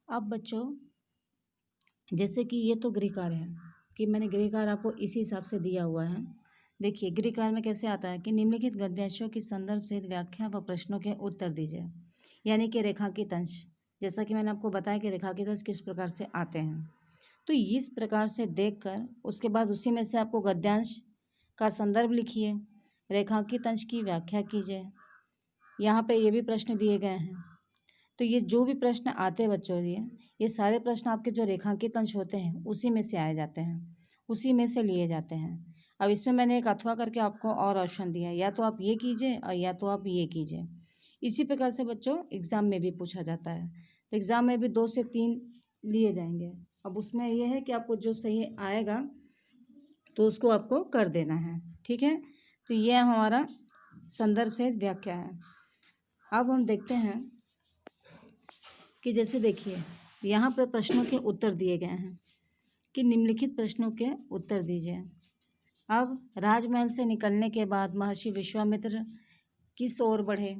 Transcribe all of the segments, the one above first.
अब बच्चों, जैसे कि ये तो गृह कार्य है कि मैंने गृह कार्य आपको इसी हिसाब से दिया हुआ है। देखिए गृह कार्य में कैसे आता है कि निम्नलिखित गद्यांशों की संदर्भ सहित व्याख्या व प्रश्नों के उत्तर दीजिए, यानी कि रेखांकित अंश। जैसा कि मैंने आपको बताया कि रेखांकित अंश किस प्रकार से आते हैं, तो इस प्रकार से देखकर उसके बाद उसी में से आपको गद्यांश का संदर्भ लिखिए, रेखांकित अंश की व्याख्या कीजिए। यहाँ पे ये भी प्रश्न दिए गए हैं। तो ये जो भी प्रश्न आते हैं बच्चों, ये सारे प्रश्न आपके जो रेखांकित अंश होते हैं उसी में से आए जाते हैं, उसी में से लिए जाते हैं। अब इसमें मैंने एक अथवा करके आपको और ऑप्शन दिया है, या तो आप ये कीजिए और या तो आप ये कीजिए। इसी प्रकार से बच्चों एग्ज़ाम में भी पूछा जाता है, तो एग्ज़ाम में भी 2 से 3 लिए जाएंगे। अब उसमें यह है कि आपको जो सही आएगा तो उसको आपको कर देना है, ठीक है। तो यह हमारा संदर्भ सहित व्याख्या है। अब हम देखते हैं कि जैसे देखिए यहाँ पर प्रश्नों के उत्तर दिए गए हैं कि निम्नलिखित प्रश्नों के उत्तर दीजिए। अब राजमहल से निकलने के बाद महर्षि विश्वामित्र किस ओर बढ़े?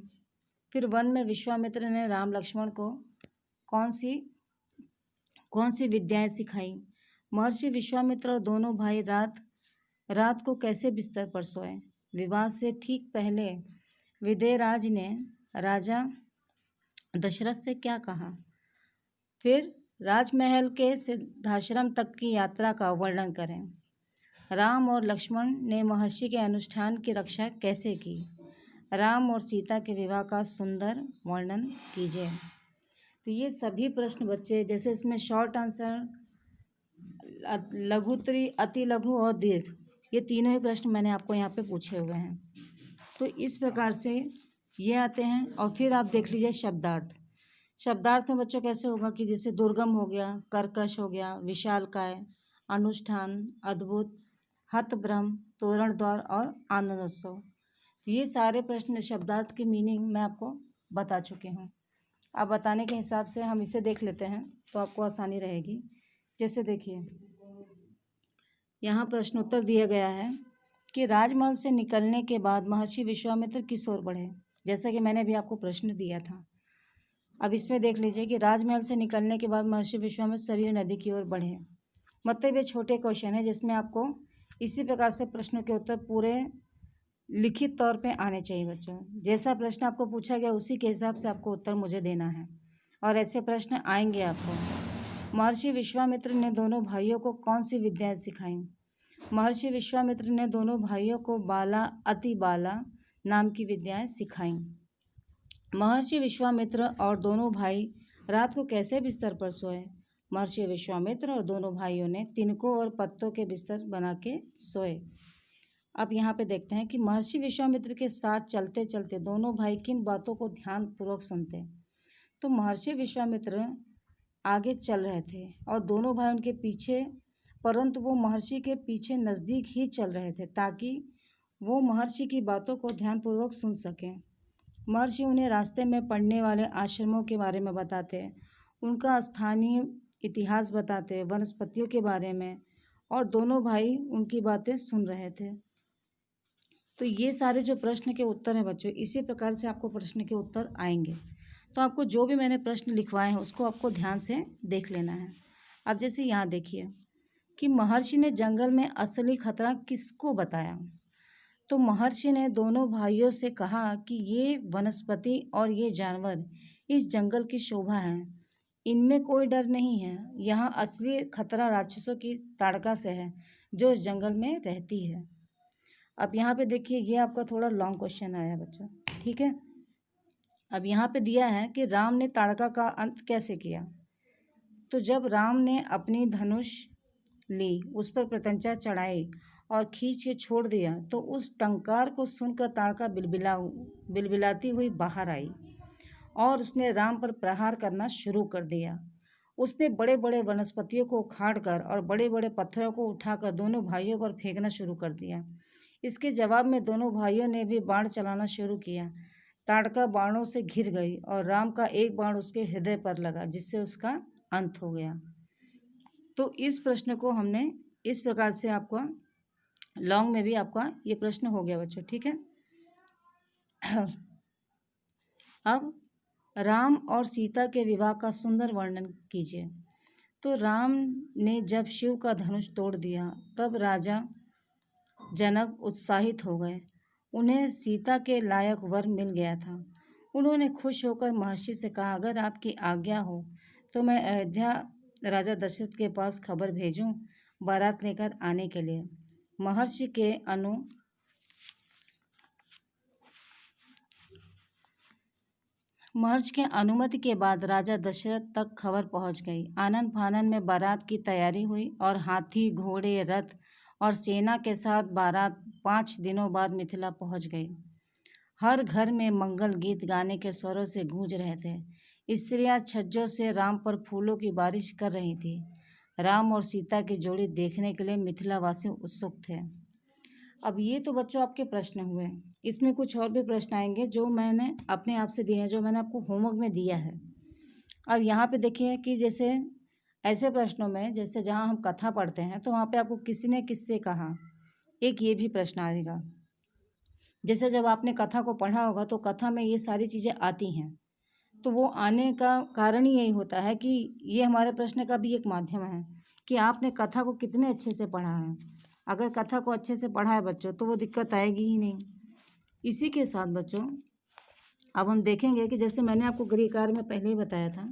फिर वन में विश्वामित्र ने राम लक्ष्मण को कौन सी विद्याएं सिखाई? महर्षि विश्वामित्र और दोनों भाई रात को कैसे बिस्तर पर सोए? विवाह से ठीक पहले विदेहराज ने राजा दशरथ से क्या कहा? फिर राजमहल के सिद्धाश्रम तक की यात्रा का वर्णन करें। राम और लक्ष्मण ने महर्षि के अनुष्ठान की रक्षा कैसे की? राम और सीता के विवाह का सुंदर वर्णन कीजिए। तो ये सभी प्रश्न बच्चे, जैसे इसमें शॉर्ट आंसर, लघुत्तरी, अति लघु और दीर्घ, ये तीनों ही प्रश्न मैंने आपको यहाँ पे पूछे हुए हैं। तो इस प्रकार से ये आते हैं। और फिर आप देख लीजिए शब्दार्थ। शब्दार्थ में बच्चों कैसे होगा कि जैसे दुर्गम हो गया, कर्कश हो गया, विशालकाय, अनुष्ठान, अद्भुत, हतभ्रम, तोरण द्वार और आनंदोत्सव। ये सारे प्रश्न शब्दार्थ की मीनिंग मैं आपको बता चुकी हूँ। अब बताने के हिसाब से हम इसे देख लेते हैं तो आपको आसानी रहेगी। जैसे देखिए यहाँ प्रश्नोत्तर दिया गया है कि राजमहल से निकलने के बाद महर्षि विश्वामित्र किस ओर बढ़े, जैसा कि मैंने अभी आपको प्रश्न दिया था। अब इसमें देख लीजिए कि राजमहल से निकलने के बाद महर्षि विश्वामित्र सरयू नदी की ओर बढ़े। मतलब ये छोटे क्वेश्चन है जिसमें आपको इसी प्रकार से प्रश्नों के उत्तर पूरे लिखित तौर पे आने चाहिए बच्चों। जैसा प्रश्न आपको पूछा गया उसी के हिसाब से आपको उत्तर मुझे देना है, और ऐसे प्रश्न आएंगे आपको। महर्षि विश्वामित्र ने दोनों भाइयों को कौन सी विद्याएं सिखाई? महर्षि विश्वामित्र ने दोनों भाइयों को बाला अति बाला नाम की विद्याएं सिखाई। महर्षि विश्वामित्र और दोनों भाई रात को कैसे बिस्तर पर सोए? महर्षि विश्वामित्र और दोनों भाइयों ने तिनकों और पत्तों के बिस्तर बना के सोए। अब यहाँ पे देखते हैं कि महर्षि विश्वामित्र के साथ चलते चलते दोनों भाई किन बातों को ध्यानपूर्वक सुनते। तो महर्षि विश्वामित्र आगे चल रहे थे और दोनों भाई उनके पीछे, परंतु वो महर्षि के पीछे नज़दीक ही चल रहे थे ताकि वो महर्षि की बातों को ध्यानपूर्वक सुन सकें। महर्षि उन्हें रास्ते में पड़ने वाले आश्रमों के बारे में बताते, उनका स्थानीय इतिहास बताते, वनस्पतियों के बारे में, और दोनों भाई उनकी बातें सुन रहे थे। तो ये सारे जो प्रश्न के उत्तर हैं बच्चों, इसी प्रकार से आपको प्रश्न के उत्तर आएंगे। तो आपको जो भी मैंने प्रश्न लिखवाए हैं उसको आपको ध्यान से देख लेना है। अब जैसे यहाँ देखिए कि महर्षि ने जंगल में असली खतरा किसको बताया? तो महर्षि ने दोनों भाइयों से कहा कि ये वनस्पति और ये जानवर इस जंगल की शोभा हैं, इनमें कोई डर नहीं है। यहाँ असली खतरा राक्षसों की ताड़का से है जो इस जंगल में रहती है। अब यहाँ पे देखिए ये आपका थोड़ा लॉन्ग क्वेश्चन आया बच्चों, ठीक है। अब यहाँ पे दिया है कि राम ने ताड़का का अंत कैसे किया? तो जब राम ने अपनी धनुष ली, उस पर प्रत्यंचा चढ़ाई और खींच के छोड़ दिया तो उस टंकार को सुनकर ताड़का बिलबिलाती हुई बाहर आई और उसने राम पर प्रहार करना शुरू कर दिया। उसने बड़े बड़े वनस्पतियों को उखाड़कर और बड़े बड़े पत्थरों को उठाकर दोनों भाइयों पर फेंकना शुरू कर दिया। इसके जवाब में दोनों भाइयों ने भी बाण चलाना शुरू किया। ताड़का बाणों से घिर गई और राम का एक बाण उसके हृदय पर लगा जिससे उसका अंत हो गया। तो इस प्रश्न को हमने इस प्रकार से आपका लॉन्ग में भी आपका ये प्रश्न हो गया बच्चों, ठीक है। अब राम और सीता के विवाह का सुंदर वर्णन कीजिए। तो राम ने जब शिव का धनुष तोड़ दिया तब राजा जनक उत्साहित हो गए। उन्हें सीता के लायक वर मिल गया था। उन्होंने खुश होकर महर्षि से कहा, अगर आपकी आज्ञा हो तो मैं अयोध्या राजा दशरथ के पास खबर भेजूं बारात लेकर आने के लिए। महर्षि के अनुमति के बाद राजा दशरथ तक खबर पहुंच गई। आनन फानन में बारात की तैयारी हुई और हाथी, घोड़े, रथ और सेना के साथ बारात 5 दिनों बाद मिथिला पहुंच गई। हर घर में मंगल गीत गाने के स्वरों से गूंज रहे थे। स्त्रियां छज्जों से राम पर फूलों की बारिश कर रही थी। राम और सीता की जोड़ी देखने के लिए मिथिलावासी उत्सुक थे। अब ये तो बच्चों आपके प्रश्न हुए। इसमें कुछ और भी प्रश्न आएंगे जो मैंने अपने आप से दिए हैं, जो मैंने आपको होमवर्क में दिया है। अब यहाँ पे देखिए कि जैसे ऐसे प्रश्नों में, जैसे जहाँ हम कथा पढ़ते हैं तो वहाँ पे आपको किसी ने किससे कहा, एक ये भी प्रश्न आएगा। जैसे जब आपने कथा को पढ़ा होगा तो कथा में ये सारी चीज़ें आती हैं, तो वो आने का कारण ही यही होता है कि ये हमारे प्रश्न का भी एक माध्यम है कि आपने कथा को कितने अच्छे से पढ़ा है। अगर कथा को अच्छे से पढ़ा है बच्चों तो वो दिक्कत आएगी ही नहीं। इसी के साथ बच्चों अब हम देखेंगे कि जैसे मैंने आपको गृह कार्य में पहले ही बताया था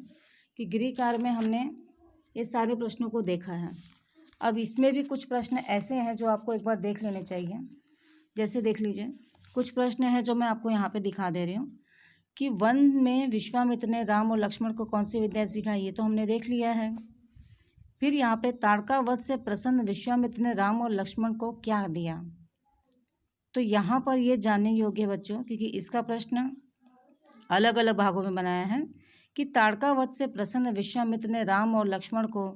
कि गृह कार्य में हमने ये सारे प्रश्नों को देखा है। अब इसमें भी कुछ प्रश्न ऐसे हैं जो आपको एक बार देख लेने चाहिए। जैसे देख लीजिए, कुछ प्रश्न हैं जो मैं आपको यहाँ पे दिखा दे रही हूँ कि वन में विश्वामित्र ने राम और लक्ष्मण को कौन सी विद्या सिखाई, ये तो हमने देख लिया है। फिर यहाँ पे ताड़का वध से प्रसन्न विश्वामित्र ने राम और लक्ष्मण को क्या दिया, तो यहाँ पर ये जानने योग्य बच्चों, क्योंकि इसका प्रश्न अलग अलग भागों में बनाया है कि ताड़का वध से प्रसन्न विश्वामित्र ने राम और लक्ष्मण को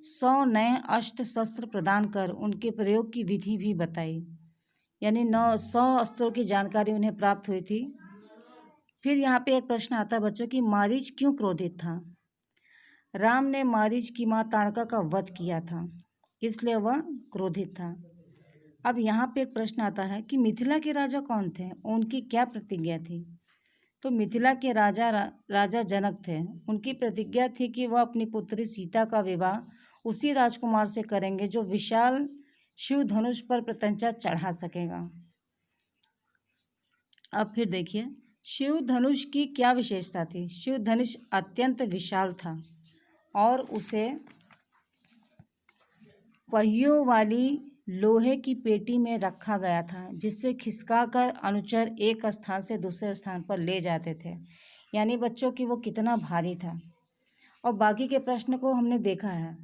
100 नए अस्त्र शस्त्र प्रदान कर उनके प्रयोग की विधि भी बताई, यानी 100 अस्त्रों की जानकारी उन्हें प्राप्त हुई थी। फिर यहाँ पे एक प्रश्न आता है बच्चों कि मारीच क्यों क्रोधित था। राम ने मारीच की माँ ताड़का का वध किया था, इसलिए वह क्रोधित था। अब यहाँ पे एक प्रश्न आता है कि मिथिला के राजा कौन थे, उनकी क्या प्रतिज्ञा थी। तो मिथिला के राजा जनक थे। उनकी प्रतिज्ञा थी कि वह अपनी पुत्री सीता का विवाह उसी राजकुमार से करेंगे जो विशाल शिव धनुष पर प्रत्यंचा चढ़ा सकेगा। अब फिर देखिए, शिव धनुष की क्या विशेषता थी। शिव धनुष अत्यंत विशाल था और उसे पहियों वाली लोहे की पेटी में रखा गया था, जिससे खिसकाकर अनुचर एक स्थान से दूसरे स्थान पर ले जाते थे। यानी बच्चों की वो कितना भारी था। और बाकी के प्रश्न को हमने देखा है।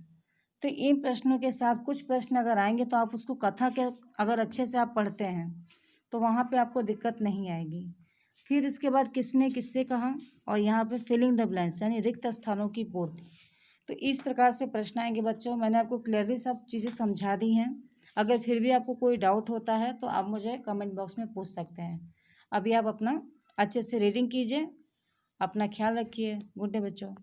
तो इन प्रश्नों के साथ कुछ प्रश्न अगर आएंगे तो आप उसको कथा के अगर अच्छे से आप पढ़ते हैं तो वहाँ पे आपको दिक्कत नहीं आएगी। फिर इसके बाद किसने किससे कहा, और यहाँ पे फिलिंग द ब्लैंक्स यानी रिक्त स्थानों की पूर्ति। तो इस प्रकार से प्रश्न आएंगे बच्चों। मैंने आपको क्लियरली सब चीज़ें समझा दी हैं। अगर फिर भी आपको कोई डाउट होता है तो आप मुझे कमेंट बॉक्स में पूछ सकते हैं। अभी आप अपना अच्छे से रीडिंग कीजिए, अपना ख्याल रखिए। गुड डे बच्चों।